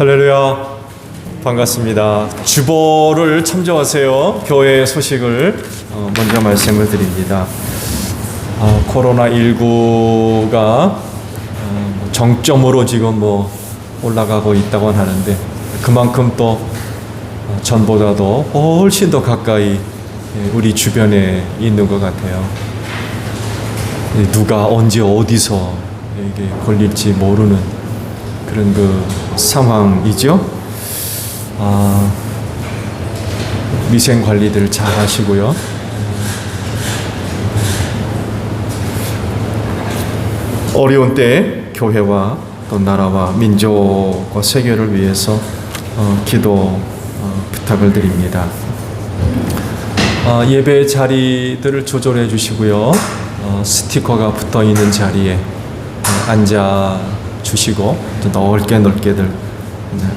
할렐루야, 반갑습니다. 주보를 참조하세요. 교회 소식을 먼저 말씀을 드립니다. 코로나19가 정점으로 지금 올라가고 있다고 하는데, 그만큼 또 전보다도 훨씬 더 가까이 우리 주변에 있는 것 같아요. 누가 언제 어디서 이게 걸릴지 모르는 그런 상황이죠. 위생 관리들 잘 하시고요. 어려운 때 교회와 또 나라와 민족과 세계를 위해서 기도 부탁을 드립니다. 예배 자리들을 조절해 주시고요. 스티커가 붙어 있는 자리에 앉아 주시고 또 넓게들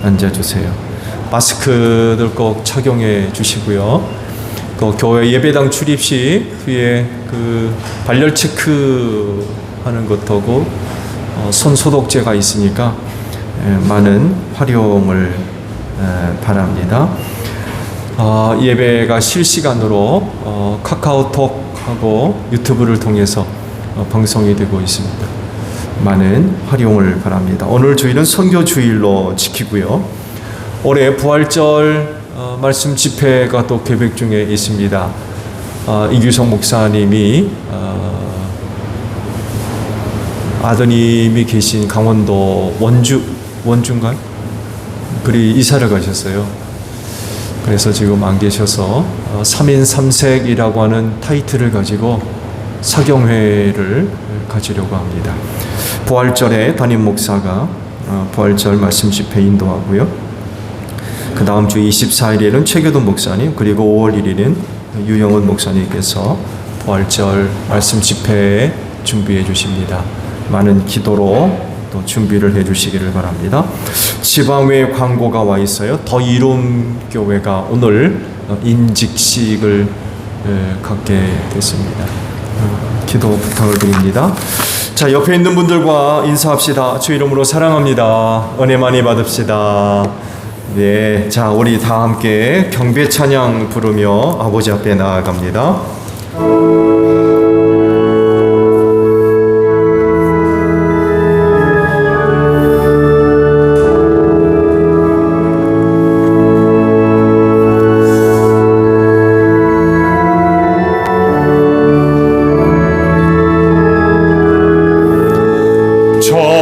앉아 주세요. 마스크들 꼭 착용해 주시고요. 교회 예배당 출입 시 후에 발열 체크 하는 것하고 손 소독제가 있으니까 많은 활용을 바랍니다. 예배가 실시간으로 카카오톡하고 유튜브를 통해서 방송이 되고 있습니다. 많은 활용을 바랍니다. 오늘 주일은 선교 주일로 지키고요. 올해 부활절 말씀 집회가 또 계획 중에 있습니다. 이규성 목사님이 아드님이 계신 강원도 원주인가요? 그리 이사를 가셨어요. 그래서 지금 안 계셔서 3인 3색이라고 하는 타이틀을 가지고 사경회를 가지려고 합니다. 부활절에 담임 목사가 부활절 말씀 집회 인도하고요. 그 다음 주 24일에는 최교돈 목사님, 그리고 5월 1일은 유영은 목사님께서 부활절 말씀 집회에 준비해 주십니다. 많은 기도로 또 준비를 해 주시기를 바랍니다. 지방외 광고가 와 있어요. 더 이룸 교회가 오늘 인직식을 갖게 됐습니다. 기도 부탁을 드립니다. 자, 옆에 있는 분들과 인사합시다. 주 이름으로 사랑합니다. 은혜 많이 받읍시다. 네, 자, 우리 다 함께 경배 찬양 부르며 아버지 앞에 나아갑니다.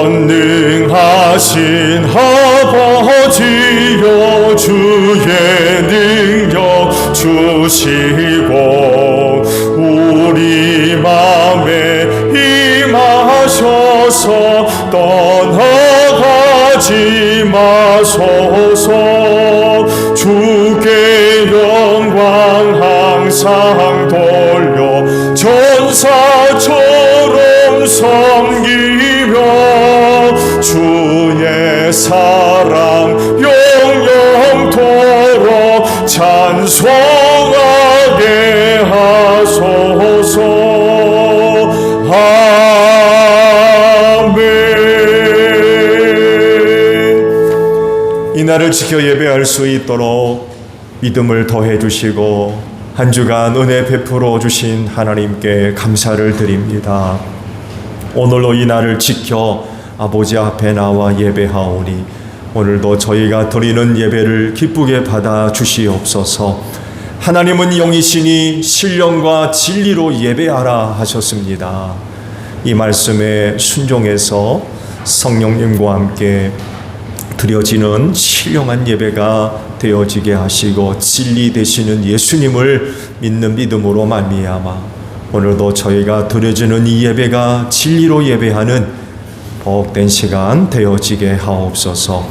전능하신 아버지여, 주의 능력 주시고 우리 마음에 임하셔서 떠나가지 마소서. 주께 영광 항상 돌려 전사처럼 섬기며 주의 사랑 영영토록 찬송하게 하소서. 아멘. 이날을 지켜 예배할 수 있도록 믿음을 더해 주시고 한 주간 은혜 베풀어 주신 하나님께 감사를 드립니다. 오늘로 이 날을 지켜 아버지 앞에 나와 예배하오니 오늘도 저희가 드리는 예배를 기쁘게 받아 주시옵소서. 하나님은 영이시니 신령과 진리로 예배하라 하셨습니다. 이 말씀에 순종해서 성령님과 함께 드려지는 신령한 예배가 되어지게 하시고 진리 되시는 예수님을 믿는 믿음으로 말미암아 오늘도 저희가 드려지는 이 예배가 진리로 예배하는 복된 시간 되어지게 하옵소서.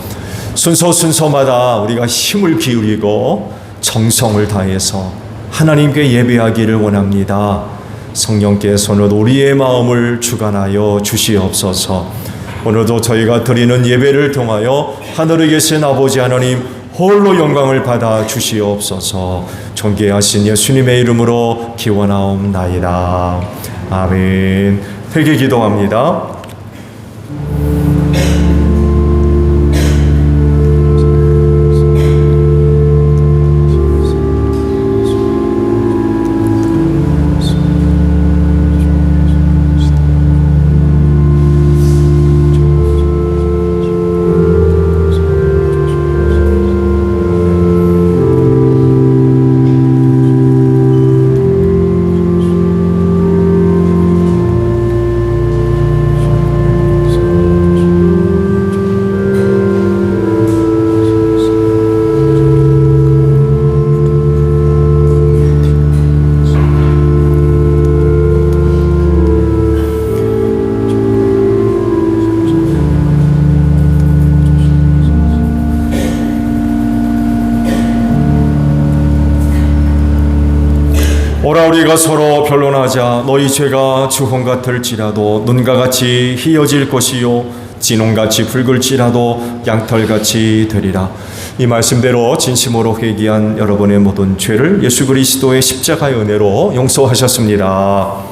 순서마다 우리가 힘을 기울이고 정성을 다해서 하나님께 예배하기를 원합니다. 성령께서는 우리의 마음을 주관하여 주시옵소서. 오늘도 저희가 드리는 예배를 통하여 하늘에 계신 아버지 하나님 홀로 영광을 받아 주시옵소서. 존귀하신 예수님의 이름으로 기원하옵나이다. 아멘. 회개 기도합니다. 오라 우리가 서로 변론하자. 너희 죄가 주홍 같을지라도 눈과 같이 희어질 것이요 진홍같이 붉을지라도 양털같이 되리라. 이 말씀대로 진심으로 회개한 여러분의 모든 죄를 예수 그리스도의 십자가의 은혜로 용서하셨습니다.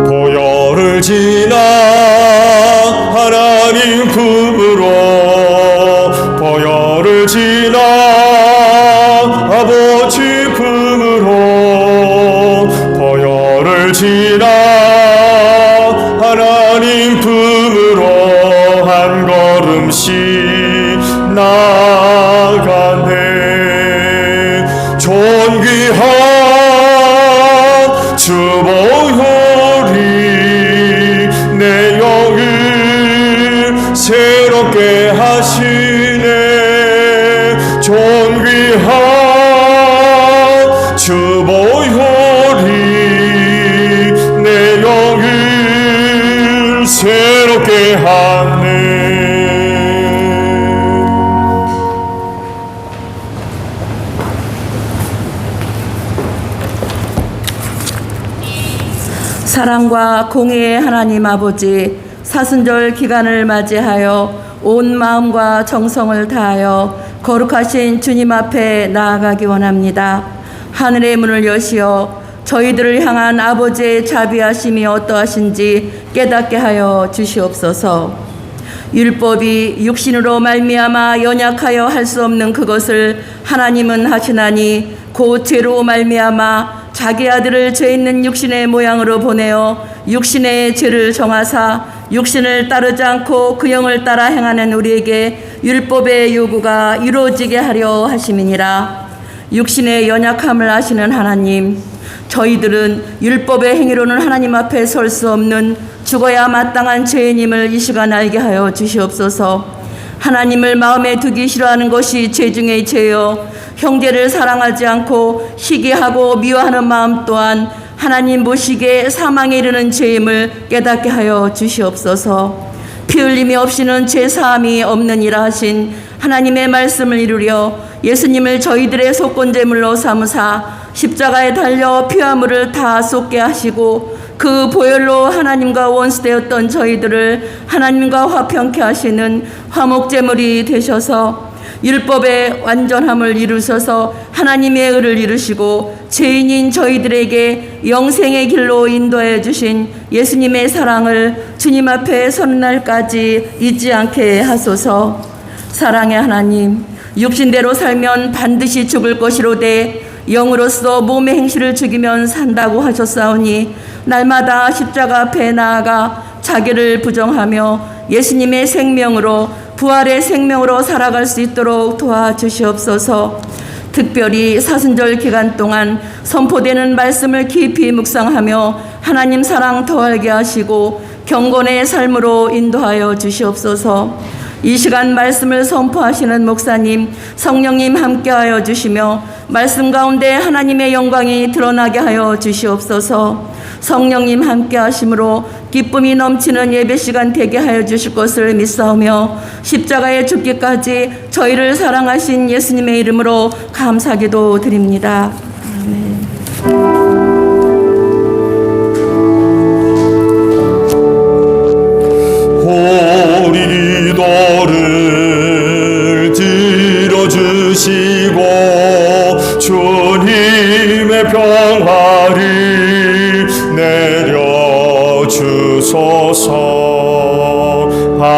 보혈을 지나 하나님 품으로 보혈을 지나 아버지 품으로 보혈을 지나 하나님 품으로 한 걸음씩 나가네. 존귀한 주 보혈이 내 영을 새롭게 하시네. 존귀한 주 보혈이 내 영을 새롭게 하네. 사랑과 공의의 하나님 아버지, 사순절 기간을 맞이하여 온 마음과 정성을 다하여 거룩하신 주님 앞에 나아가기 원합니다. 하늘의 문을 여시어 저희들을 향한 아버지의 자비하심이 어떠하신지 깨닫게 하여 주시옵소서. 율법이 육신으로 말미암아 연약하여 할 수 없는 그것을 하나님은 하시나니 곧 죄로 말미암아 자기 아들을 죄 있는 육신의 모양으로 보내어 육신의 죄를 정하사 육신을 따르지 않고 그 영을 따라 행하는 우리에게 율법의 요구가 이루어지게 하려 하심이니라. 육신의 연약함을 아시는 하나님, 저희들은 율법의 행위로는 하나님 앞에 설 수 없는 죽어야 마땅한 죄인임을 이 시간 알게 하여 주시옵소서. 하나님을 마음에 두기 싫어하는 것이 죄 중의 죄요, 형제를 사랑하지 않고 시기하고 미워하는 마음 또한 하나님 보시기에 사망에 이르는 죄임을 깨닫게 하여 주시옵소서. 피 흘림이 없이는 죄 사함이 없느니라 하신 하나님의 말씀을 이루려 예수님을 저희들의 속건제물로 삼으사 십자가에 달려 피와 물을 다 쏟게 하시고 그 보혈로 하나님과 원수되었던 저희들을 하나님과 화평케 하시는 화목제물이 되셔서 율법의 완전함을 이루셔서 하나님의 의를 이루시고 죄인인 저희들에게 영생의 길로 인도해 주신 예수님의 사랑을 주님 앞에 서는 날까지 잊지 않게 하소서. 사랑의 하나님, 육신대로 살면 반드시 죽을 것이로되 영으로서 몸의 행실을 죽이면 산다고 하셨사오니 날마다 십자가 앞에 나아가 자기를 부정하며 예수님의 생명으로 부활의 생명으로 살아갈 수 있도록 도와주시옵소서. 특별히 사순절 기간 동안 선포되는 말씀을 깊이 묵상하며 하나님 사랑 더하게 하시고 경건의 삶으로 인도하여 주시옵소서. 이 시간 말씀을 선포하시는 목사님, 성령님 함께하여 주시며 말씀 가운데 하나님의 영광이 드러나게 하여 주시옵소서. 성령님 함께하심으로 기쁨이 넘치는 예배 시간 되게 하여 주실 것을 믿사오며 십자가에 죽기까지 저희를 사랑하신 예수님의 이름으로 감사기도 드립니다. 아멘. 우리 기도를 들어주시고 주님의 평화를 내려주소서. 아멘.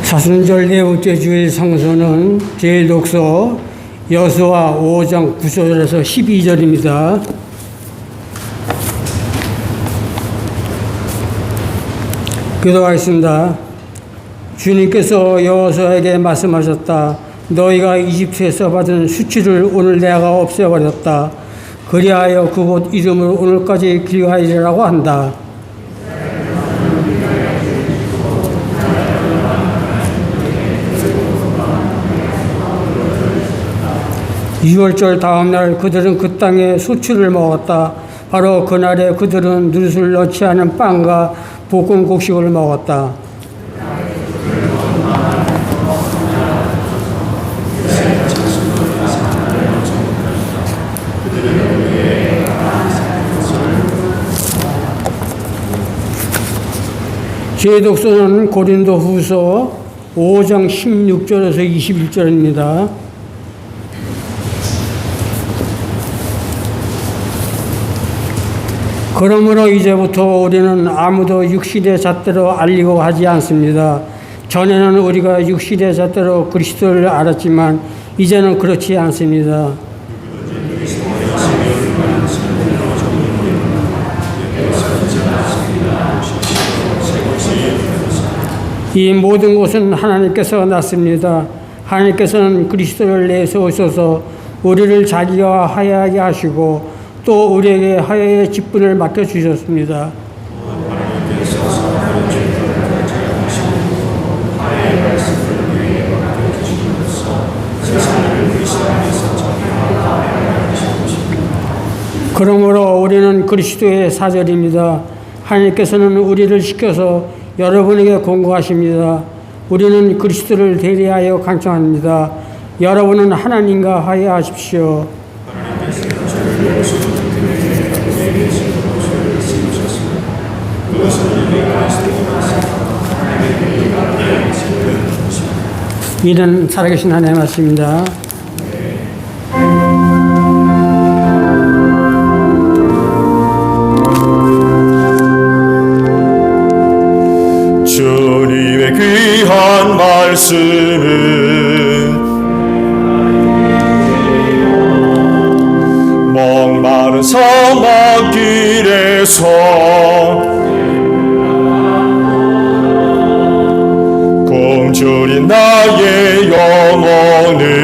사순절 네 번째 주일 성서는 제1독서 여호수아 5장 9절에서 12절입니다. 기도하겠습니다. 주님께서 여호수아에게 말씀하셨다. 너희가 이집트에서 받은 수치를 오늘 내가 없애버렸다. 그리하여 그곳 이름을 오늘까지 기하리라고 한다. 유월절 다음 날 그들은 그 땅에 수치를 먹었다. 바로 그날에 그들은 누릇을 넣지 않은 빵과 볶은 곡식을 먹었다. 제 독서는 고린도후서 5장 16절에서 21절입니다. 그러므로 이제부터 우리는 아무도 육신의 잣대로 알리고 하지 않습니다. 전에는 우리가 육신의 잣대로 그리스도를 알았지만 이제는 그렇지 않습니다. 이 모든 것은 하나님께서 났습니다. 하나님께서는 그리스도를 내세우셔서 우리를 자기와 화해하게 하시고 또 우리에게 화해의 직분을 맡겨주셨습니다. 그러므로 우리는 그리스도의 사절입니다. 하나님께서는 우리를 시켜서 여러분에게 공고하십니다. 우리는 그리스도를 대리하여 간청합니다. 여러분은 하나님과 화해하십시오. 이는 살아계신 하나님의 말씀입니다. 주님의 귀한 말씀은 목마른 사막길에서 굶주린 나의 영혼을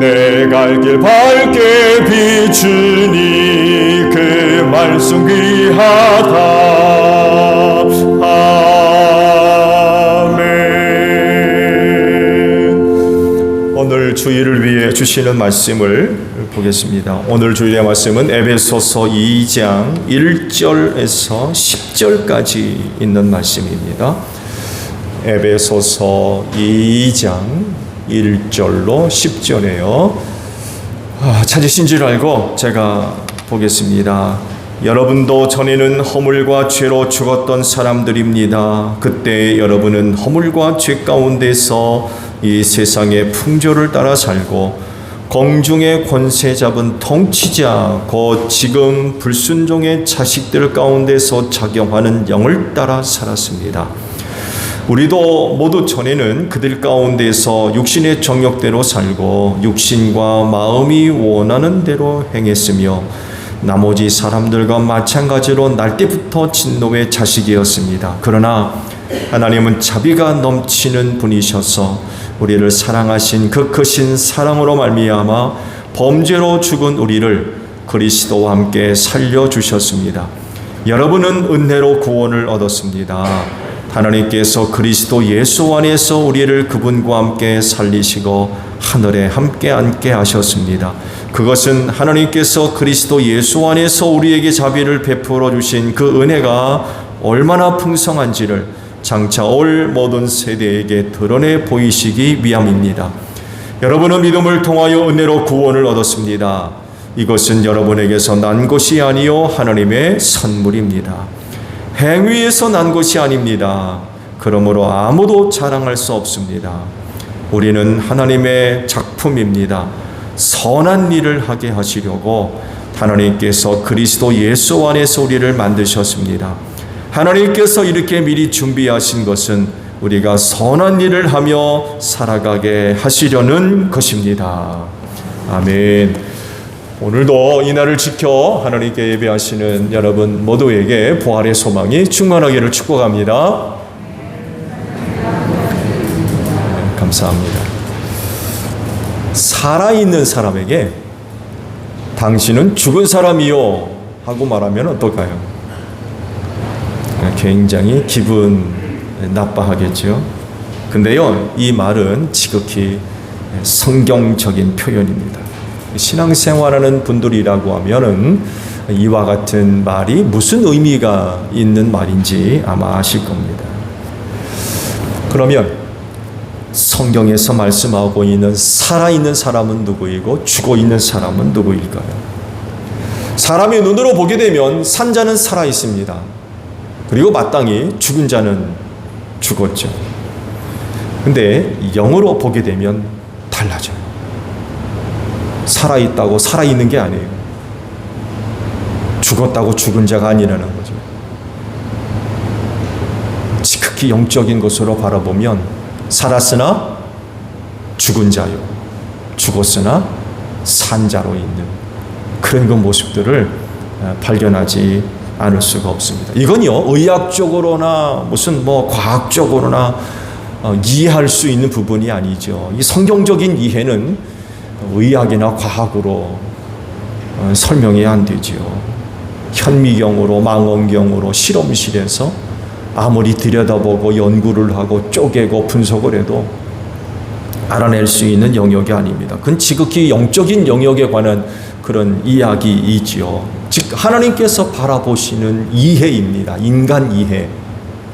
내 갈 길 밝게 비추니 그 말씀 귀하다. 아멘. 오늘 주일을 위해 주시는 말씀을 보겠습니다. 오늘 주일의 말씀은 에베소서 2장 1절에서 10절까지 있는 말씀입니다. 에베소서 2장 1절로 10절이에요. 찾으신 줄 알고 제가 보겠습니다. 여러분도 전에는 허물과 죄로 죽었던 사람들입니다. 그때 여러분은 허물과 죄 가운데서 이 세상의 풍조를 따라 살고 공중의 권세 잡은 통치자 곧 지금 불순종의 자식들 가운데서 작용하는 영을 따라 살았습니다. 우리도 모두 전에는 그들 가운데서 육신의 정욕대로 살고 육신과 마음이 원하는 대로 행했으며 나머지 사람들과 마찬가지로 날 때부터 진노의 자식이었습니다. 그러나 하나님은 자비가 넘치는 분이셔서 우리를 사랑하신 그 크신 사랑으로 말미암아 범죄로 죽은 우리를 그리스도와 함께 살려주셨습니다. 여러분은 은혜로 구원을 얻었습니다. 하나님께서 그리스도 예수 안에서 우리를 그분과 함께 살리시고 하늘에 함께 앉게 하셨습니다. 그것은 하나님께서 그리스도 예수 안에서 우리에게 자비를 베풀어 주신 그 은혜가 얼마나 풍성한지를 장차 올 모든 세대에게 드러내 보이시기 위함입니다. 여러분은 믿음을 통하여 은혜로 구원을 얻었습니다. 이것은 여러분에게서 난 것이 아니요 하나님의 선물입니다. 행위에서 난 것이 아닙니다. 그러므로 아무도 자랑할 수 없습니다. 우리는 하나님의 작품입니다. 선한 일을 하게 하시려고 하나님께서 그리스도 예수 안에서 우리를 만드셨습니다. 하나님께서 이렇게 미리 준비하신 것은 우리가 선한 일을 하며 살아가게 하시려는 것입니다. 아멘. 오늘도 이 날을 지켜 하나님께 예배하시는 여러분 모두에게 부활의 소망이 충만하기를 축복합니다. 감사합니다. 살아있는 사람에게 당신은 죽은 사람이요 하고 말하면 어떨까요? 굉장히 기분 나빠하겠죠. 근데요, 이 말은 지극히 성경적인 표현입니다. 신앙생활하는 분들이라고 하면은 이와 같은 말이 무슨 의미가 있는 말인지 아마 아실 겁니다. 그러면 성경에서 말씀하고 있는 살아있는 사람은 누구이고 죽어있는 사람은 누구일까요? 사람의 눈으로 보게 되면 산 자는 살아있습니다. 그리고 마땅히 죽은 자는 죽었죠. 근데 영으로 보게 되면 달라져요. 살아있다고 살아있는 게 아니에요. 죽었다고 죽은 자가 아니라는 거죠. 지극히 영적인 것으로 바라보면 살았으나 죽은 자요, 죽었으나 산 자로 있는 그런 그 모습들을 발견하지 않을 수가 없습니다. 이건요, 의학적으로나 무슨 과학적으로나 이해할 수 있는 부분이 아니죠. 이 성경적인 이해는 의학이나 과학으로 설명이 안 되지요. 현미경으로, 망원경으로, 실험실에서 아무리 들여다보고 연구를 하고 쪼개고 분석을 해도 알아낼 수 있는 영역이 아닙니다. 그건 지극히 영적인 영역에 관한 그런 이야기이지요. 즉 하나님께서 바라보시는 이해입니다. 인간 이해.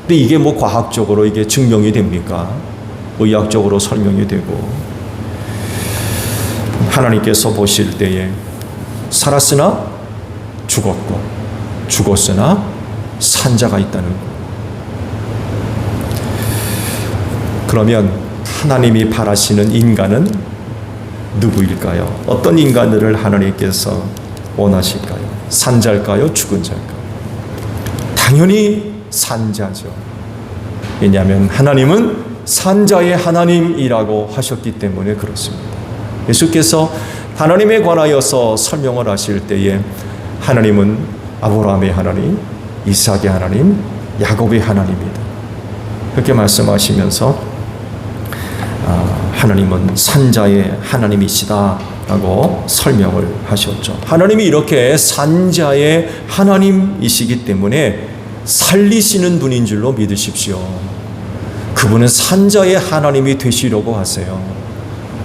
근데 이게 과학적으로 이게 증명이 됩니까? 의학적으로 설명이 되고. 하나님께서 보실 때에 살았으나 죽었고 죽었으나 산 자가 있다는 것. 그러면 하나님이 바라시는 인간은 누구일까요? 어떤 인간들을 하나님께서 원하실까요? 산 자일까요? 죽은 자일까요? 당연히 산 자죠. 왜냐하면 하나님은 산 자의 하나님이라고 하셨기 때문에 그렇습니다. 예수께서 하나님에 관하여서 설명을 하실 때에 하나님은 아브라함의 하나님, 이삭의 하나님, 야곱의 하나님이다. 그렇게 말씀하시면서 하나님은 산자의 하나님이시다라고 설명을 하셨죠. 하나님이 이렇게 산자의 하나님이시기 때문에 살리시는 분인 줄로 믿으십시오. 그분은 산자의 하나님이 되시려고 하세요.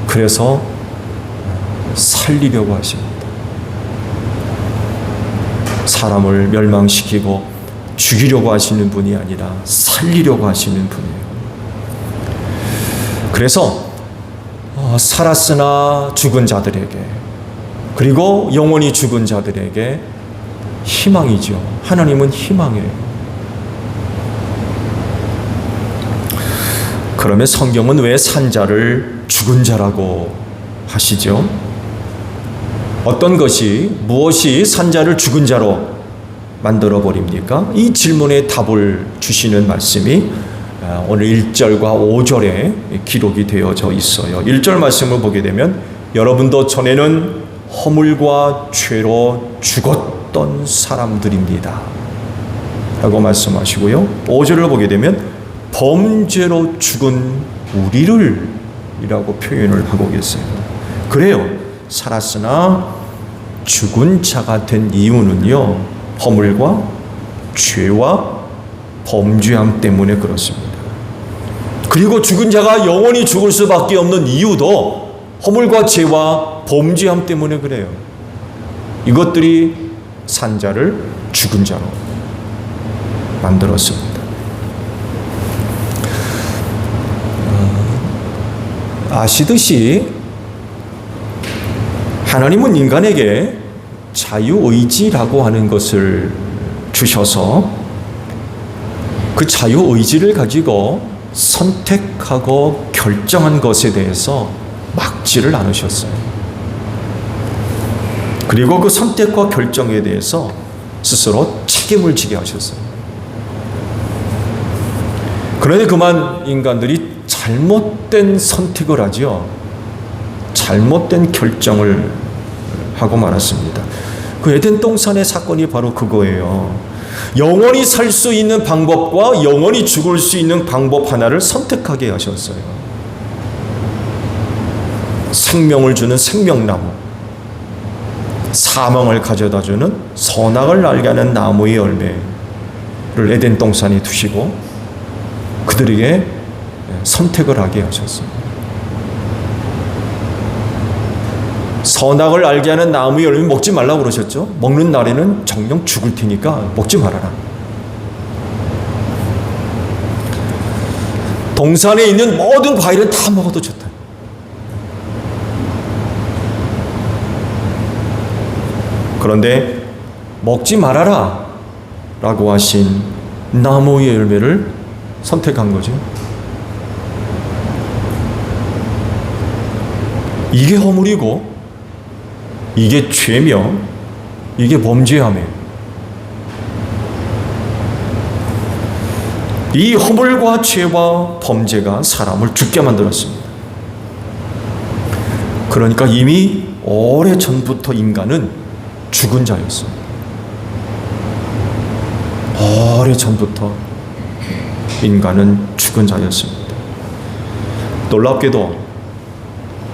그래서 살리려고 하십니다. 사람을 멸망시키고 죽이려고 하시는 분이 아니라 살리려고 하시는 분이에요. 그래서 살았으나 죽은 자들에게, 그리고 영원히 죽은 자들에게 희망이죠. 하나님은 희망이에요. 그러면 성경은 왜 산자를 죽은 자라고 하시죠? 어떤 것이, 무엇이 산자를 죽은 자로 만들어 버립니까? 이 질문에 답을 주시는 말씀이 오늘 1절과 5절에 기록이 되어져 있어요. 1절 말씀을 보게 되면 여러분도 전에는 허물과 죄로 죽었던 사람들입니다 라고 말씀하시고요. 5절을 보게 되면 범죄로 죽은 우리를 이라고 표현을 하고 계세요. 그래요. 살았으나 죽은 자가 된 이유는요, 허물과 죄와 범죄함 때문에 그렇습니다. 그리고 죽은 자가 영원히 죽을 수밖에 없는 이유도 허물과 죄와 범죄함 때문에 그래요. 이것들이 산자를 죽은 자로 만들었습니다. 아시듯이 하나님은 인간에게 자유의지라고 하는 것을 주셔서 그 자유의지를 가지고 선택하고 결정한 것에 대해서 막지를 않으셨어요. 그리고 그 선택과 결정에 대해서 스스로 책임을 지게 하셨어요. 그런데 그만 인간들이 잘못된 선택을 하죠. 잘못된 결정을 하고 말았습니다. 그 에덴 동산의 사건이 바로 그거예요. 영원히 살 수 있는 방법과 영원히 죽을 수 있는 방법 하나를 선택하게 하셨어요. 생명을 주는 생명나무, 사망을 가져다주는 선악을 알게 하는 나무의 열매를 에덴 동산에 두시고 그들에게 선택을 하게 하셨습니다. 선악을 알게 하는 나무의 열매 먹지 말라고 그러셨죠. 먹는 날에는 정녕 죽을 테니까 먹지 말아라. 동산에 있는 모든 과일은 다 먹어도 좋다. 그런데 먹지 말아라 라고 하신 나무의 열매를 선택한 거죠. 이게 허물이고 이게 죄며 이게 범죄함이에요. 이 허물과 죄와 범죄가 사람을 죽게 만들었습니다. 그러니까 이미 오래전부터 인간은 죽은 자였습니다. 오래전부터 인간은 죽은 자였습니다. 놀랍게도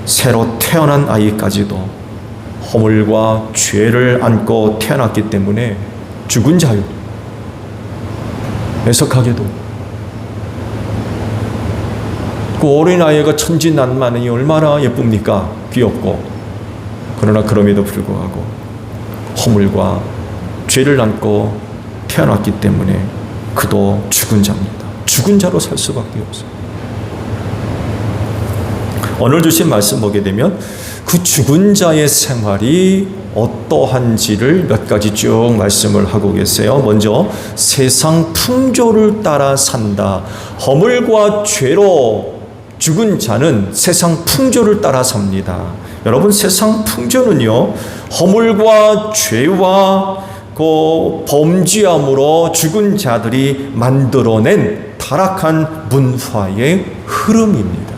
새로 태어난 아이까지도 허물과 죄를 안고 태어났기 때문에 죽은 자요. 애석하게도 그 어린아이가 천진난만이 얼마나 예쁩니까? 귀엽고. 그러나 그럼에도 불구하고 허물과 죄를 안고 태어났기 때문에 그도 죽은 자입니다. 죽은 자로 살 수밖에 없어요. 오늘 주신 말씀 보게 되면 그 죽은 자의 생활이 어떠한지를 몇 가지 쭉 말씀을 하고 계세요. 먼저 세상 풍조를 따라 산다. 허물과 죄로 죽은 자는 세상 풍조를 따라 삽니다. 여러분, 세상 풍조는요, 허물과 죄와 그 범죄함으로 죽은 자들이 만들어낸 타락한 문화의 흐름입니다.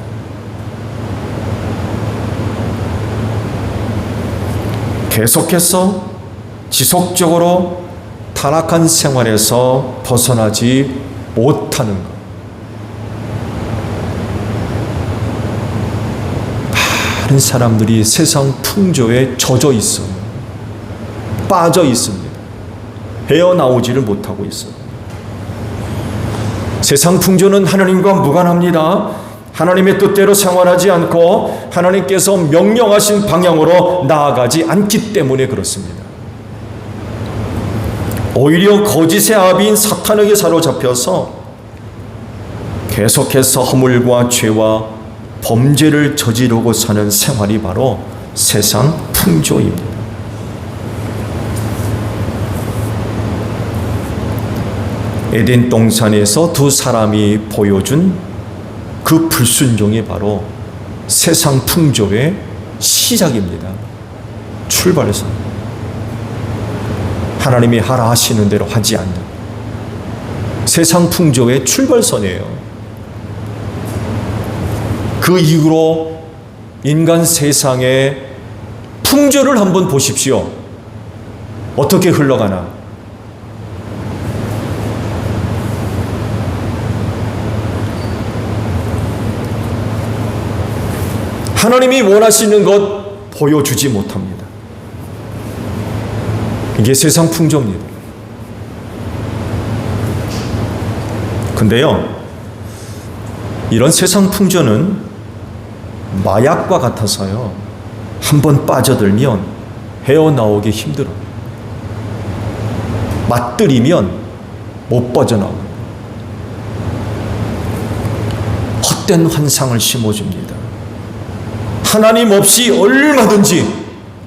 계속해서 지속적으로 타락한 생활에서 벗어나지 못하는 것. 많은 사람들이 세상 풍조에 젖어 있어요. 빠져 있습니다. 헤어나오지를 못하고 있어요. 세상 풍조는 하나님과 무관합니다. 하나님의 뜻대로 생활하지 않고 하나님께서 명령하신 방향으로 나아가지 않기 때문에 그렇습니다. 오히려 거짓의 아비인 사탄에게 사로잡혀서 계속해서 허물과 죄와 범죄를 저지르고 사는 생활이 바로 세상 풍조입니다. 에덴 동산에서 두 사람이 보여준 그 불순종이 바로 세상 풍조의 시작입니다. 출발해서 하나님이 하라 하시는 대로 하지 않는 세상 풍조의 출발선이에요. 그 이후로 인간 세상의 풍조를 한번 보십시오. 어떻게 흘러가나. 하나님이 원하시는 것 보여주지 못합니다. 이게 세상 풍조입니다. 근데요, 이런 세상 풍조는 마약과 같아서요, 한번 빠져들면 헤어나오기 힘들어요. 맞들이면 못 빠져나옵니다. 헛된 환상을 심어줍니다. 하나님 없이 얼마든지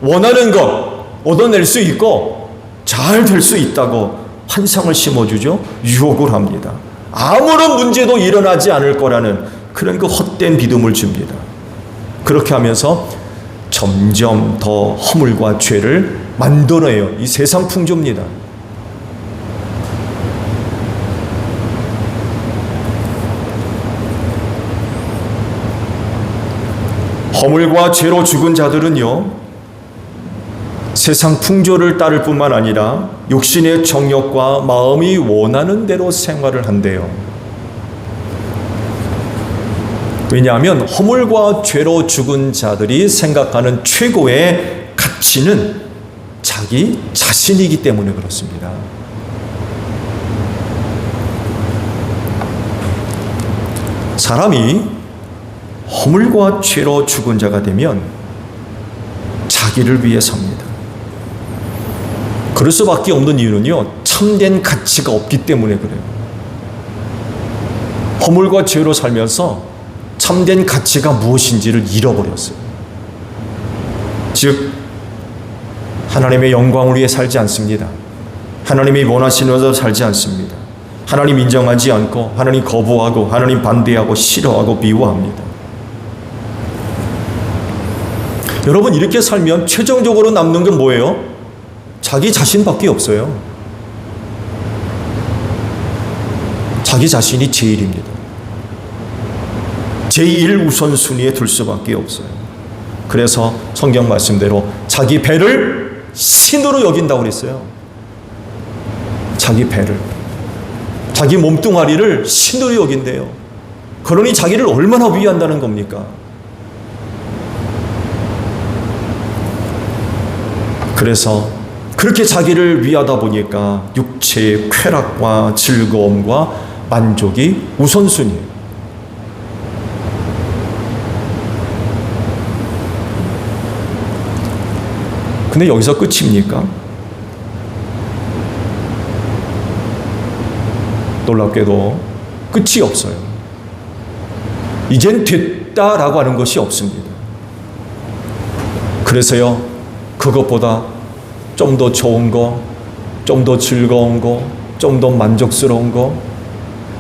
원하는 것 얻어낼 수 있고 잘 될 수 있다고 환상을 심어주죠. 유혹을 합니다. 아무런 문제도 일어나지 않을 거라는 그런 그 헛된 믿음을 줍니다. 그렇게 하면서 점점 더 허물과 죄를 만들어내요. 이 세상 풍조입니다. 허물과 죄로 죽은 자들은요, 세상 풍조를 따를 뿐만 아니라 육신의 정욕과 마음이 원하는 대로 생활을 한대요. 왜냐하면 허물과 죄로 죽은 자들이 생각하는 최고의 가치는 자기 자신이기 때문에 그렇습니다. 사람이 허물과 죄로 죽은 자가 되면 자기를 위해 삽니다. 그럴 수밖에 없는 이유는요, 참된 가치가 없기 때문에 그래요. 허물과 죄로 살면서 참된 가치가 무엇인지를 잃어버렸어요. 즉, 하나님의 영광을 위해 살지 않습니다. 하나님이 원하시는 대로 살지 않습니다. 하나님 인정하지 않고 하나님 거부하고 하나님 반대하고 싫어하고 미워합니다. 여러분, 이렇게 살면 최종적으로 남는 건 뭐예요? 자기 자신밖에 없어요. 자기 자신이 제일입니다. 제1 우선순위에 둘 수밖에 없어요. 그래서 성경 말씀대로 자기 배를 신으로 여긴다고 그랬어요. 자기 배를, 자기 몸뚱아리를 신으로 여긴대요. 그러니 자기를 얼마나 위한다는 겁니까? 그래서 그렇게 자기를 위하다 보니까 육체의 쾌락과 즐거움과 만족이 우선순위예요. 근데 여기서 끝입니까? 놀랍게도 끝이 없어요. 이젠 됐다라고 하는 것이 없습니다. 그래서요, 그것보다 좀 더 좋은 거, 좀 더 즐거운 거, 좀 더 만족스러운 거,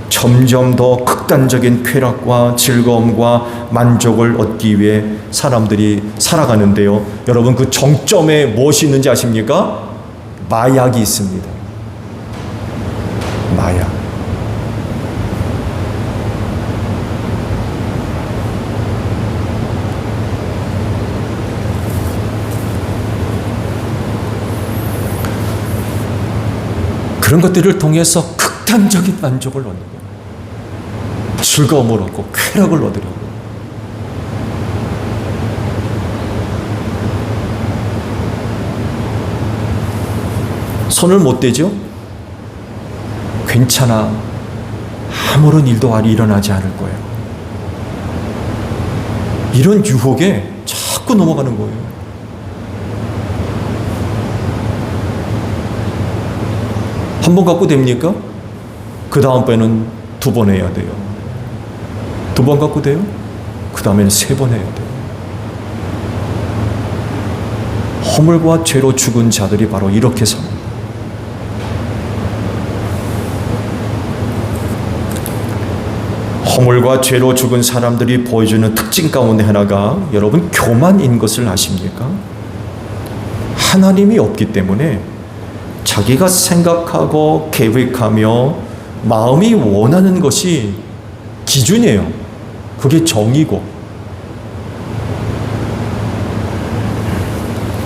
점점 더 극단적인 쾌락과 즐거움과 만족을 얻기 위해 사람들이 살아가는데요. 여러분, 그 정점에 무엇이 있는지 아십니까? 마약이 있습니다. 마약. 그런 것들을 통해서 극단적인 만족을 얻는 거예요. 즐거움을 얻고 쾌락을 얻으려고. 손을 못 대죠? 괜찮아. 아무런 일도 일어나지 않을 거예요. 이런 유혹에 자꾸 넘어가는 거예요. 한 번 갖고 됩니까? 그 다음번에는 2번 해야 돼요. 2번 갖고 돼요? 그 다음에는 3번 해야 돼요. 허물과 죄로 죽은 자들이 바로 이렇게 삽니다. 허물과 죄로 죽은 사람들이 보여주는 특징 가운데 하나가 여러분 교만인 것을 아십니까? 하나님이 없기 때문에 자기가 생각하고 계획하며 마음이 원하는 것이 기준이에요. 그게 정이고.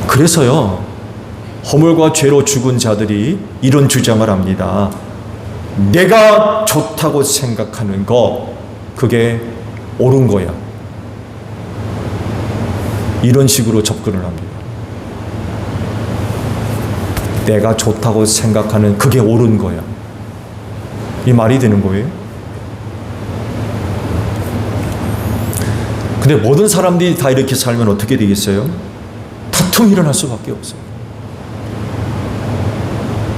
그래서요, 허물과 죄로 죽은 자들이 이런 주장을 합니다. 내가 좋다고 생각하는 거, 그게 옳은 거야. 이런 식으로 접근을 합니다. 내가 좋다고 생각하는 그게 옳은 거야. 이 말이 되는 거예요. 근데 모든 사람들이 다 이렇게 살면 어떻게 되겠어요? 다툼이 일어날 수밖에 없어요.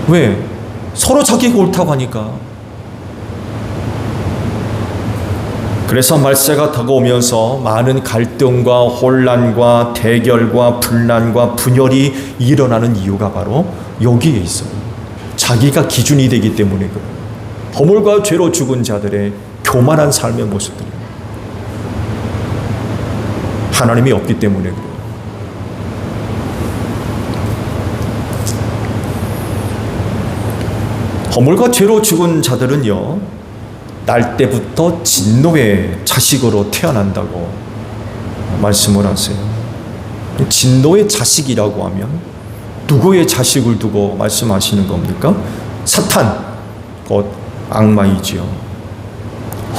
왜? 서로 자기가 옳다고 하니까. 그래서 말세가 다가오면서 많은 갈등과 혼란과 대결과 분란과 분열이 일어나는 이유가 바로 여기에 있어요. 자기가 기준이 되기 때문에 그래요. 허물과 죄로 죽은 자들의 교만한 삶의 모습들이에요. 하나님이 없기 때문에 그래요. 허물과 죄로 죽은 자들은요, 날 때부터 진노의 자식으로 태어난다고 말씀을 하세요. 진노의 자식이라고 하면 누구의 자식을 두고 말씀하시는 겁니까? 사탄, 곧 악마이지요.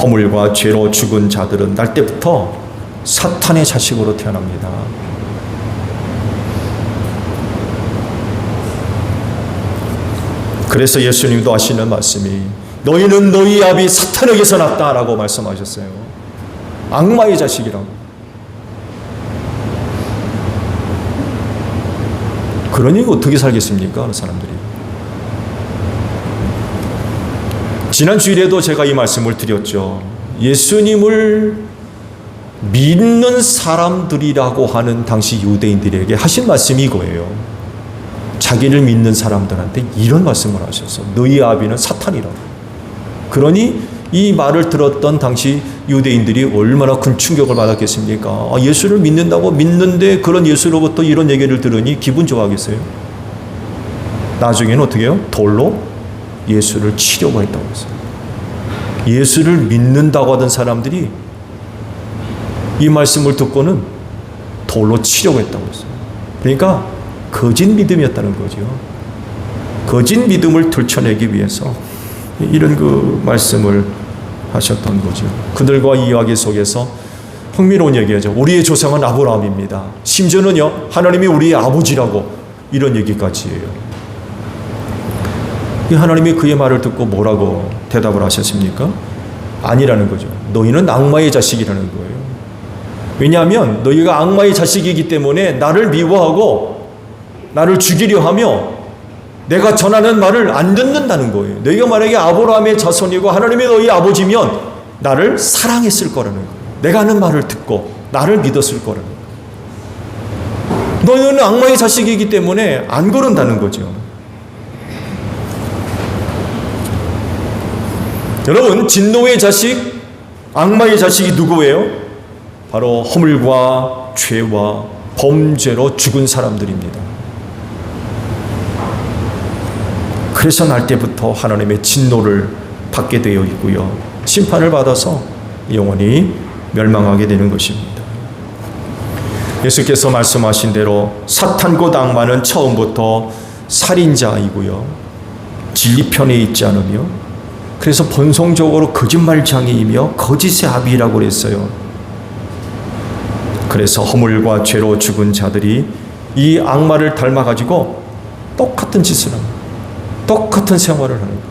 허물과 죄로 죽은 자들은 날 때부터 사탄의 자식으로 태어납니다. 그래서 예수님도 하시는 말씀이 너희는 너희 아비 사탄에게서 났다라고 말씀하셨어요. 악마의 자식이라고. 그러니 어떻게 살겠습니까? 그 사람들이. 지난 주일에도 제가 이 말씀을 드렸죠. 예수님을 믿는 사람들이라고 하는 당시 유대인들에게 하신 말씀이 이거예요. 자기를 믿는 사람들한테 이런 말씀을 하셨어. 너희 아비는 사탄이라고. 그러니 이 말을 들었던 당시 유대인들이 얼마나 큰 충격을 받았겠습니까? 예수를 믿는다고 믿는데 그런 예수로부터 이런 얘기를 들으니 기분 좋아하겠어요? 나중에는 어떻게 해요? 돌로 예수를 치려고 했다고 했어요. 예수를 믿는다고 하던 사람들이 이 말씀을 듣고는 돌로 치려고 했다고 했어요. 그러니까 거짓 믿음이었다는 거죠. 거짓 믿음을 들춰내기 위해서 이런 그 말씀을 하셨던 거죠. 그들과 이야기 속에서 흥미로운 얘기죠. 우리의 조상은 아브라함입니다. 심지어는요, 하나님이 우리의 아버지라고 이런 얘기까지 해요. 하나님이 그의 말을 듣고 뭐라고 대답을 하셨습니까? 아니라는 거죠. 너희는 악마의 자식이라는 거예요. 왜냐하면 너희가 악마의 자식이기 때문에 나를 미워하고 나를 죽이려 하며 내가 전하는 말을 안 듣는다는 거예요. 너희가 만약에 아브라함의 자손이고 하나님이 너희 아버지면 나를 사랑했을 거라는 거예요. 내가 하는 말을 듣고 나를 믿었을 거라는 거예요. 너희는 악마의 자식이기 때문에 안 그런다는 거죠. 여러분, 진노의 자식, 악마의 자식이 누구예요? 바로 허물과 죄와 범죄로 죽은 사람들입니다. 그래서 날 때부터 하나님의 진노를 받게 되어 있고요. 심판을 받아서 영원히 멸망하게 되는 것입니다. 예수께서 말씀하신 대로 사탄 곧 악마는 처음부터 살인자이고요. 진리편에 있지 않으며 그래서 본성적으로 거짓말장애이며 거짓의 아비라고 그랬어요. 그래서 허물과 죄로 죽은 자들이 이 악마를 닮아가지고 똑같은 짓을 합니다. 똑같은 생활을 하는 거예요.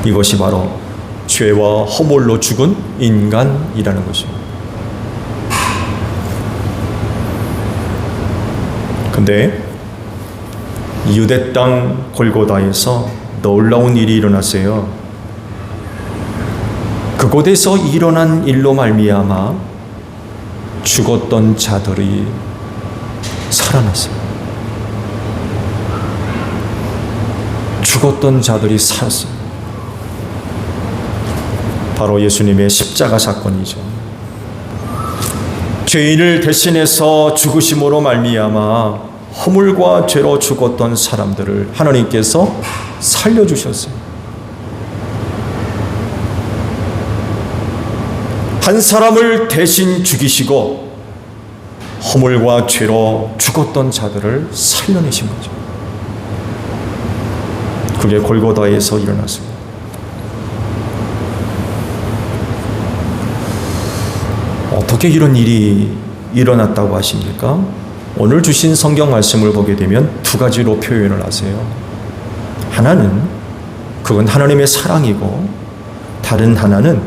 이것이 바로 죄와 허물로 죽은 인간이라는 것입니다. 근데 유대 땅 골고다에서 놀라운 일이 일어났어요. 그곳에서 일어난 일로 말미암아 죽었던 자들이 살아났어요. 죽었던 자들이 살았어요. 바로 예수님의 십자가 사건이죠. 죄인을 대신해서 죽으심으로 말미암아 허물과 죄로 죽었던 사람들을 하나님께서 살려주셨어요. 한 사람을 대신 죽이시고 허물과 죄로 죽었던 자들을 살려내신 거죠. 그게 골고다에서 일어났습니다. 어떻게 이런 일이 일어났다고 하십니까? 오늘 주신 성경 말씀을 보게 되면 두 가지로 표현을 하세요. 하나는 그건 하나님의 사랑이고 다른 하나는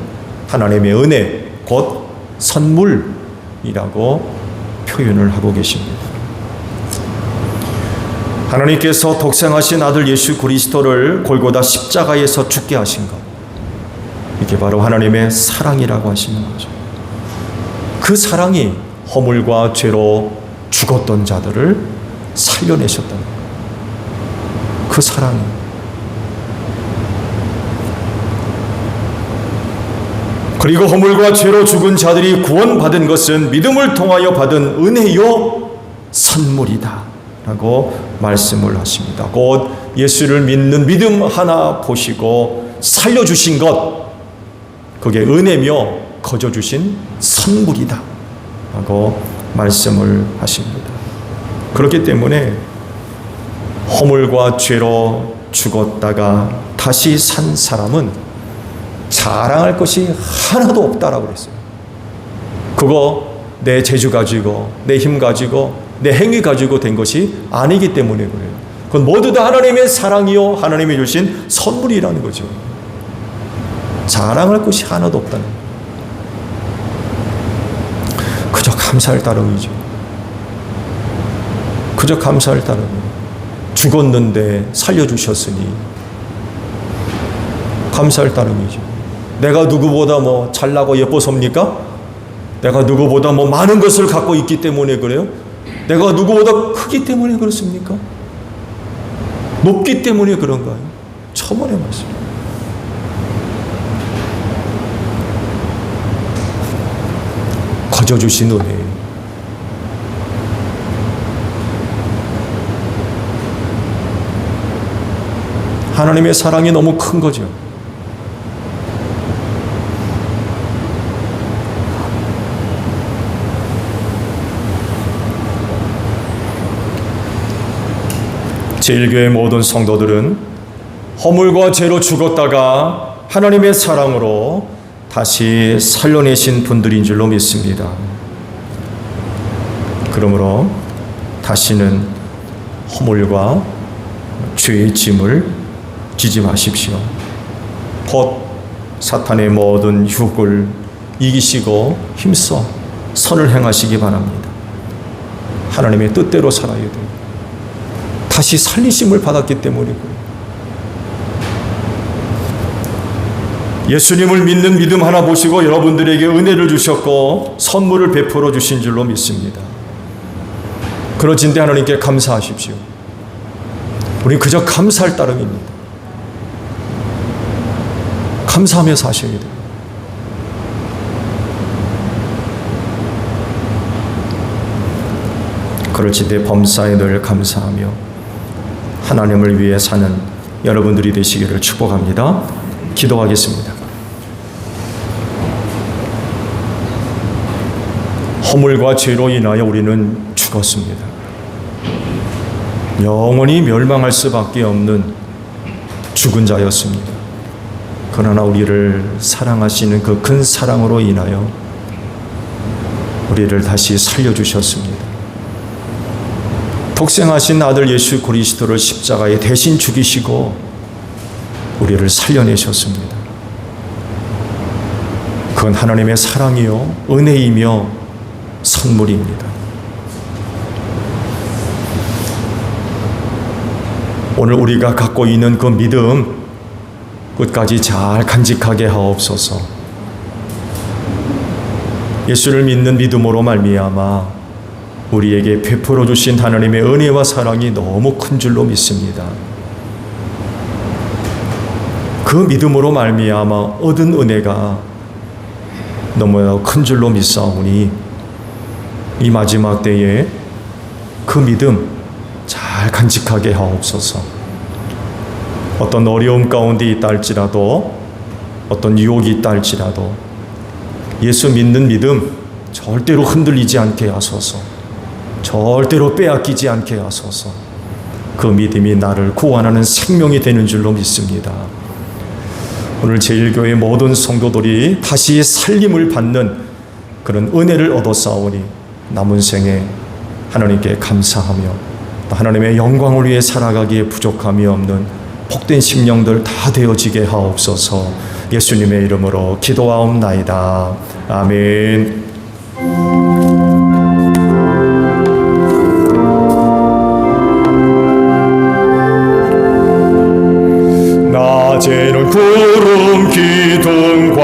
하나님의 은혜, 곧 선물이라고 표현을 하고 계십니다. 하나님께서 독생하신 아들 예수 그리스도를 골고다 십자가에서 죽게 하신 것, 이게 바로 하나님의 사랑이라고 하시는 거죠. 그 사랑이 허물과 죄로 죽었던 자들을 살려내셨다는 거예요. 그 사랑이. 그리고 허물과 죄로 죽은 자들이 구원받은 것은 믿음을 통하여 받은 은혜요 선물이다 라고 말씀을 하십니다. 곧 예수를 믿는 믿음 하나 보시고 살려주신 것, 그게 은혜며 거저주신 선물이다 라고 말씀을 하십니다. 그렇기 때문에 허물과 죄로 죽었다가 다시 산 사람은 자랑할 것이 하나도 없다라고 그랬어요. 그거 내 재주 가지고, 내 힘 가지고, 내 행위 가지고 된 것이 아니기 때문에 그래요. 그건 모두 다 하나님의 사랑이요, 하나님이 주신 선물이라는 거죠. 자랑할 것이 하나도 없다는 거예요. 그저 감사할 따름이죠. 그저 감사할 따름. 죽었는데 살려주셨으니 감사할 따름이죠. 내가 누구보다 뭐 잘나고 예뻐섭니까? 내가 누구보다 뭐 많은 것을 갖고 있기 때문에 그래요? 내가 누구보다 크기 때문에 그렇습니까? 높기 때문에 그런가요? 천만의 말씀. 거저 주신 은혜예요. 하나님의 사랑이 너무 큰 거죠. 제1교회 모든 성도들은 허물과 죄로 죽었다가 하나님의 사랑으로 다시 살려내신 분들인 줄로 믿습니다. 그러므로 다시는 허물과 죄의 짐을 지지 마십시오. 곧 사탄의 모든 유혹을 이기시고 힘써 선을 행하시기 바랍니다. 하나님의 뜻대로 살아야 돼요. 다시 살리심을 받았기 때문이고요. 예수님을 믿는 믿음 하나 보시고 여러분들에게 은혜를 주셨고 선물을 베풀어 주신 줄로 믿습니다. 그러진데 하나님께 감사하십시오. 우리 그저 감사할 따름입니다. 감사하며 사셔야 돼요. 그럴지대 범사에 늘 감사하며 하나님을 위해 사는 여러분들이 되시기를 축복합니다. 기도하겠습니다. 허물과 죄로 인하여 우리는 죽었습니다. 영원히 멸망할 수밖에 없는 죽은 자였습니다. 그러나 우리를 사랑하시는 그 큰 사랑으로 인하여 우리를 다시 살려주셨습니다. 독생하신 아들 예수 그리스도를 십자가에 대신 죽이시고 우리를 살려내셨습니다. 그건 하나님의 사랑이요 은혜이며 선물입니다. 오늘 우리가 갖고 있는 그 믿음 끝까지 잘 간직하게 하옵소서. 예수를 믿는 믿음으로 말미암아 우리에게 베풀어 주신 하나님의 은혜와 사랑이 너무 큰 줄로 믿습니다. 그 믿음으로 말미암아 얻은 은혜가 너무나 큰 줄로 믿사오니 이 마지막 때에 그 믿음 잘 간직하게 하옵소서. 어떤 어려움 가운데 있다 할지라도 어떤 유혹이 있다 할지라도 예수 믿는 믿음 절대로 흔들리지 않게 하소서. 절대로 빼앗기지 않게 하소서. 그 믿음이 나를 구원하는 생명이 되는 줄로 믿습니다. 오늘 제1교회 모든 성도들이 다시 살림을 받는 그런 은혜를 얻었사오니 남은 생에 하나님께 감사하며 또 하나님의 영광을 위해 살아가기에 부족함이 없는 복된 심령들 다 되어지게 하옵소서. 예수님의 이름으로 기도하옵나이다. 아멘. 낮에는 구름 기둥과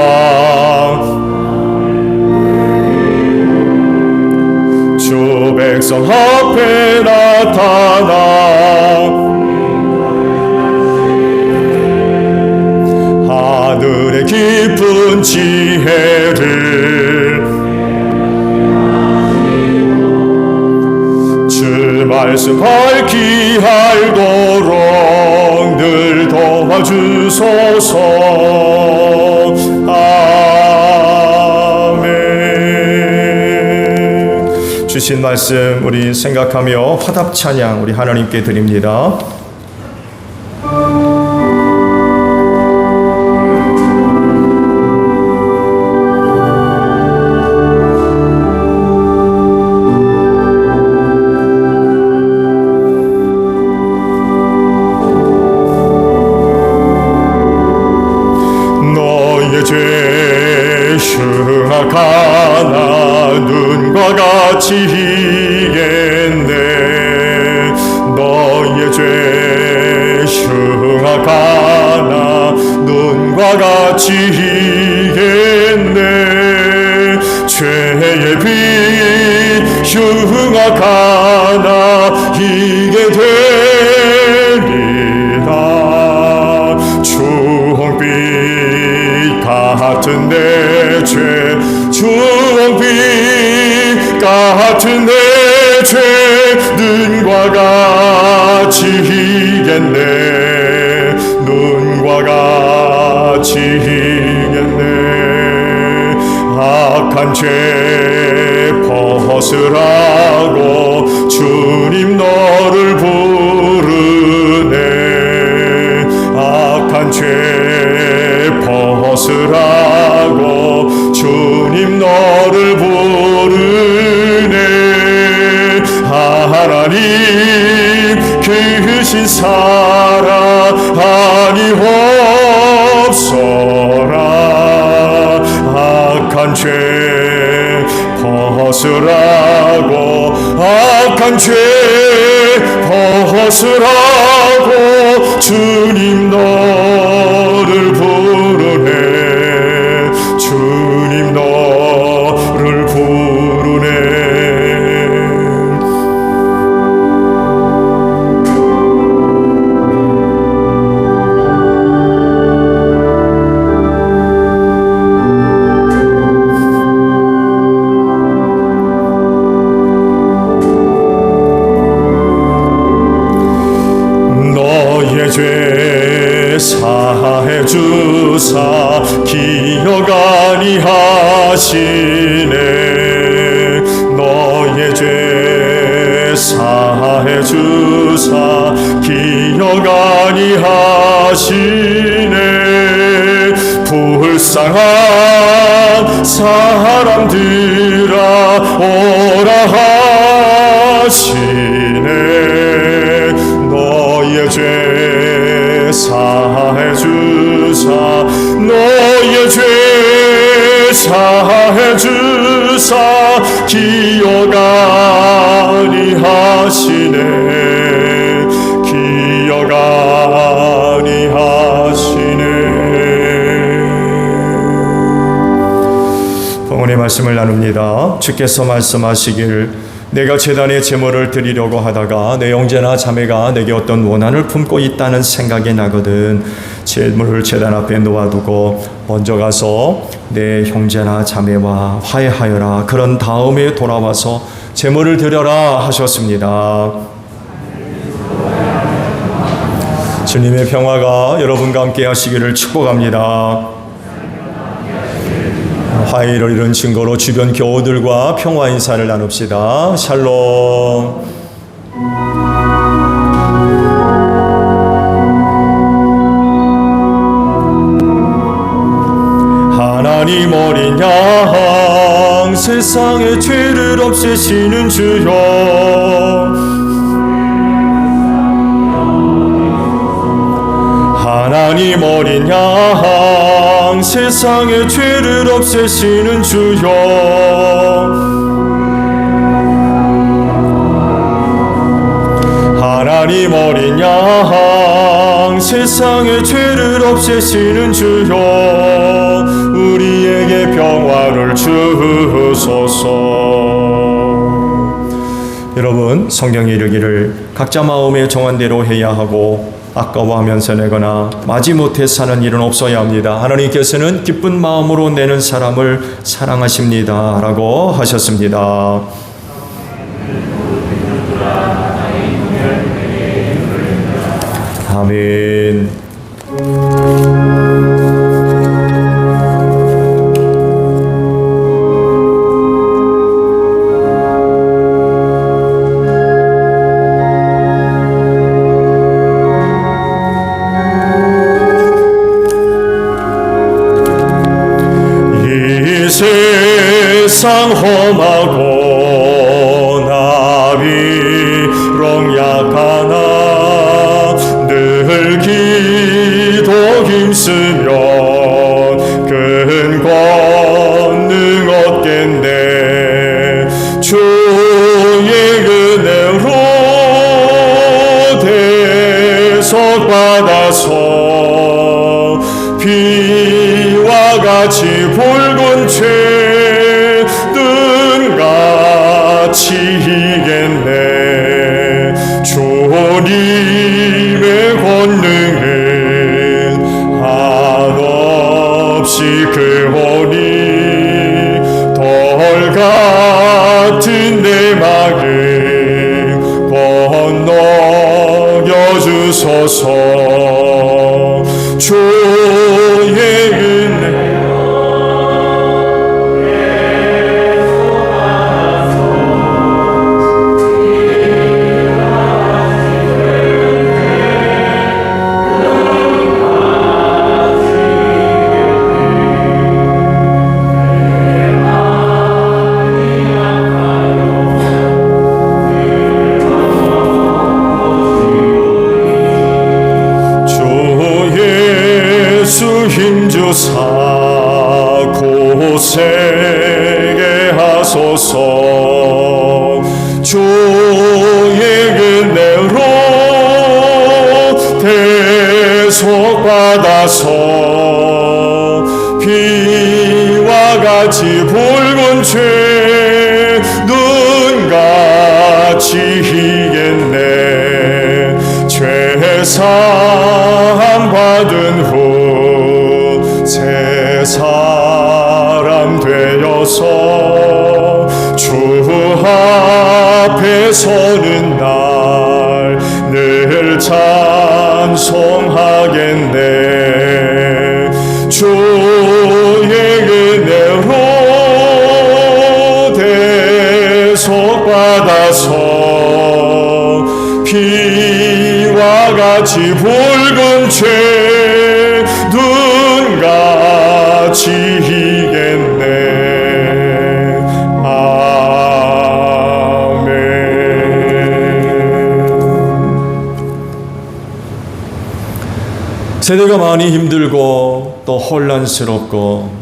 주 백성 앞에 나타나 하늘의 깊은 지혜를 주 말씀 밝히 알도록 늘 도와주소서. 아멘. 주신 말씀 우리 생각하며 화답 찬양 우리 하나님께 드립니다. 너의 죄 흉악하나 눈과 같이 희겠네. 너의 죄 흉악하나 눈과 같이 희겠네. 죄의 빛 흉악하나 희게 되리라. 주홍빛 같은 내 죄 주홍빛 같은 내 죄 눈과 같이 희겠네. 눈과 같이 희겠네. 악한 죄 벗으라고 주님 너를 부르네. 악한 죄 벗으라고 주님 너를 부르네. 하나님 크신 사랑이 없어라. 악한 죄 벗으라고 악한 죄 벗으라고 주님 너를 부르네. 주님 너를 부르네. 죄 사해 주사 기억 아니하시네. 너의 죄 사해 주사 기억 아니하시네. 불쌍한 사람들아 오라 하시네. 너의 죄 사해 주사 너의 죄 사해 주사 기억 아니하시네. 기억 아니하시네. 봉헌의 말씀을 나눕니다. 주께서 말씀하시길 내가 제단에 제물을 드리려고 하다가 내 형제나 자매가 내게 어떤 원한을 품고 있다는 생각이 나거든 제물을 제단 앞에 놓아두고 먼저 가서 내 형제나 자매와 화해하여라. 그런 다음에 돌아와서 제물을 드려라 하셨습니다. 주님의 평화가 여러분과 함께 하시기를 축복합니다. 화해를 이룬 증거로 주변 교우들과 평화 인사를 나눕시다. 샬롬. 하나님 어린 양 세상의 죄를 없애시는 주여, 하나님 어린 양 세상의 죄를 없애시는 주여, 하나님 어린 양 세상의 죄를 없애시는 주여, 우리에게 평화를 주소서. 여러분, 성경에 이르기를 각자 마음의 정한대로 해야 하고 아까워하면서 내거나 마지못해 사는 일은 없어야 합니다. 하나님께서는 기쁜 마음으로 내는 사람을 사랑하십니다 라고 하셨습니다. 아멘. 세상 험하고 나비롱 약하나 늘 기도 힘쓰면 그 비와 같이 붉은 죄 뜬같이 이겠네. 주님의 권능은 한없이 크오니 돌 같은 내 마음 건너여 주소서. 주의 은혜 힘주사 고세게 하소서. 주의 은혜로 대속받아서 비와 같이 붉은 죄 눈같이 희겠네. 죄사함 받은 후 새 사람 되어서 주 앞에 서는 날 늘 찬송하겠네. 주의 은혜로 대속받아서 비와 같이 붉은 죄 눈같이 희겠네. 아멘. 세대가 많이 힘들고 또 혼란스럽고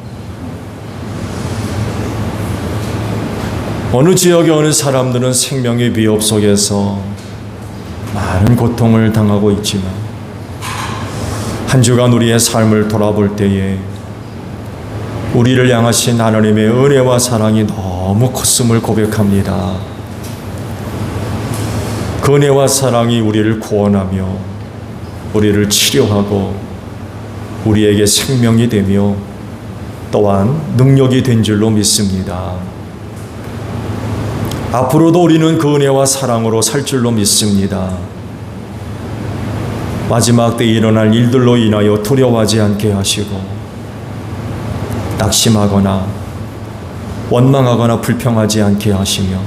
어느 지역의 어느 사람들은 생명의 위협 속에서 많은 고통을 당하고 있지만 한 주간 우리의 삶을 돌아볼 때에 우리를 향하신 하나님의 은혜와 사랑이 너무 컸음을 고백합니다. 그 은혜와 사랑이 우리를 구원하며 우리를 치료하고 우리에게 생명이 되며 또한 능력이 된 줄로 믿습니다. 앞으로도 우리는 그 은혜와 사랑으로 살 줄로 믿습니다. 마지막 때 일어날 일들로 인하여 두려워하지 않게 하시고 낙심하거나 원망하거나 불평하지 않게 하시며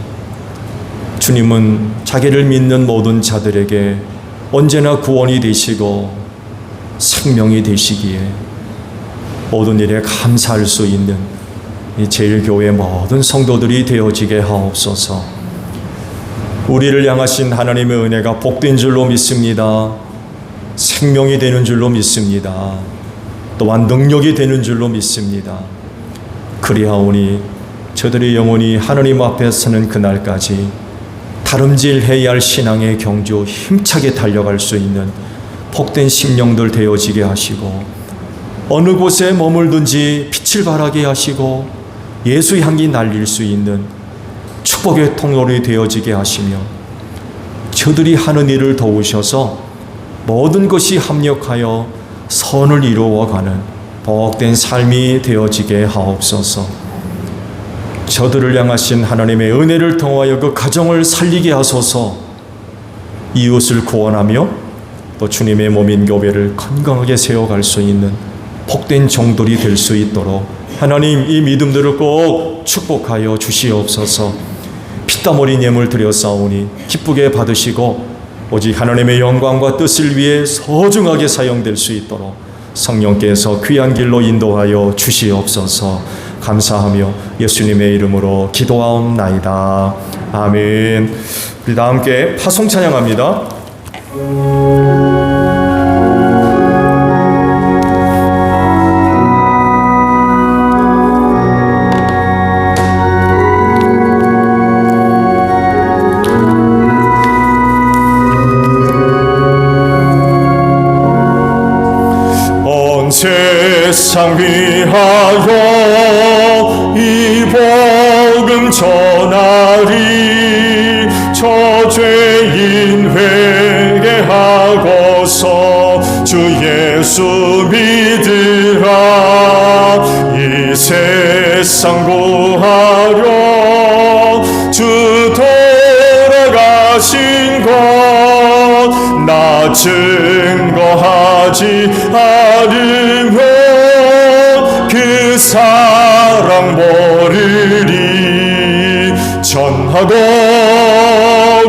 주님은 자기를 믿는 모든 자들에게 언제나 구원이 되시고 생명이 되시기에 모든 일에 감사할 수 있는 이 제일교회 모든 성도들이 되어지게 하옵소서. 우리를 향하신 하나님의 은혜가 복된 줄로 믿습니다. 생명이 되는 줄로 믿습니다. 또한 능력이 되는 줄로 믿습니다. 그리하오니 저들이 영원히 하나님 앞에 서는 그날까지 다름질해야 할 신앙의 경주 힘차게 달려갈 수 있는 복된 심령들 되어지게 하시고 어느 곳에 머물든지 빛을 발하게 하시고 예수 향기 날릴 수 있는 축복의 통로를 되어지게 하시며 저들이 하는 일을 도우셔서 모든 것이 합력하여 선을 이루어가는 복된 삶이 되어지게 하옵소서. 저들을 향하신 하나님의 은혜를 통하여 그 가정을 살리게 하소서. 이웃을 구원하며 또 주님의 몸인 교회를 건강하게 세워갈 수 있는 복된 종들이 될 수 있도록 하나님 이 믿음들을 꼭 축복하여 주시옵소서. 피땀 흘린 예물 드렸사오니 기쁘게 받으시고 오직 하나님의 영광과 뜻을 위해 소중하게 사용될 수 있도록 성령께서 귀한 길로 인도하여 주시옵소서. 감사하며 예수님의 이름으로 기도하옵나이다. 아멘. 우리 다 함께 파송 찬양합니다. 세상 세상 위하여 이 복음 전하리. 저죄인 회개하고서 주 예수 믿으라. 이 세상 구하려 주 돌아가신 것 나 증거하지 않으면 그 사랑 모르리. 전하고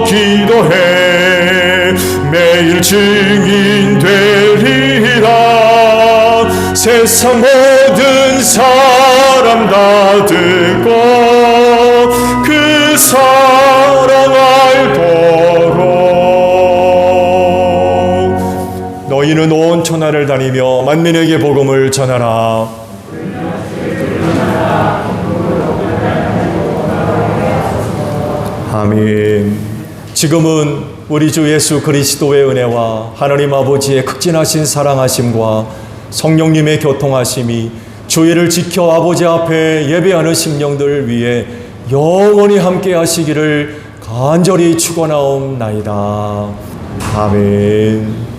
기도해 매일 증인 되리라. 세상 모든 사람 다 듣고 그 사랑 알도록. 너희는 온 천하를 다니며 만민에게 복음을 전하라. 아멘. 지금은 우리 주 예수 그리스도의 은혜와 하나님 아버지의 극진하신 사랑하심과 성령님의 교통하심이 주의를 지켜 아버지 앞에 예배하는 심령들 위해 영원히 함께 하시기를 간절히 축원하옵나이다. 아멘.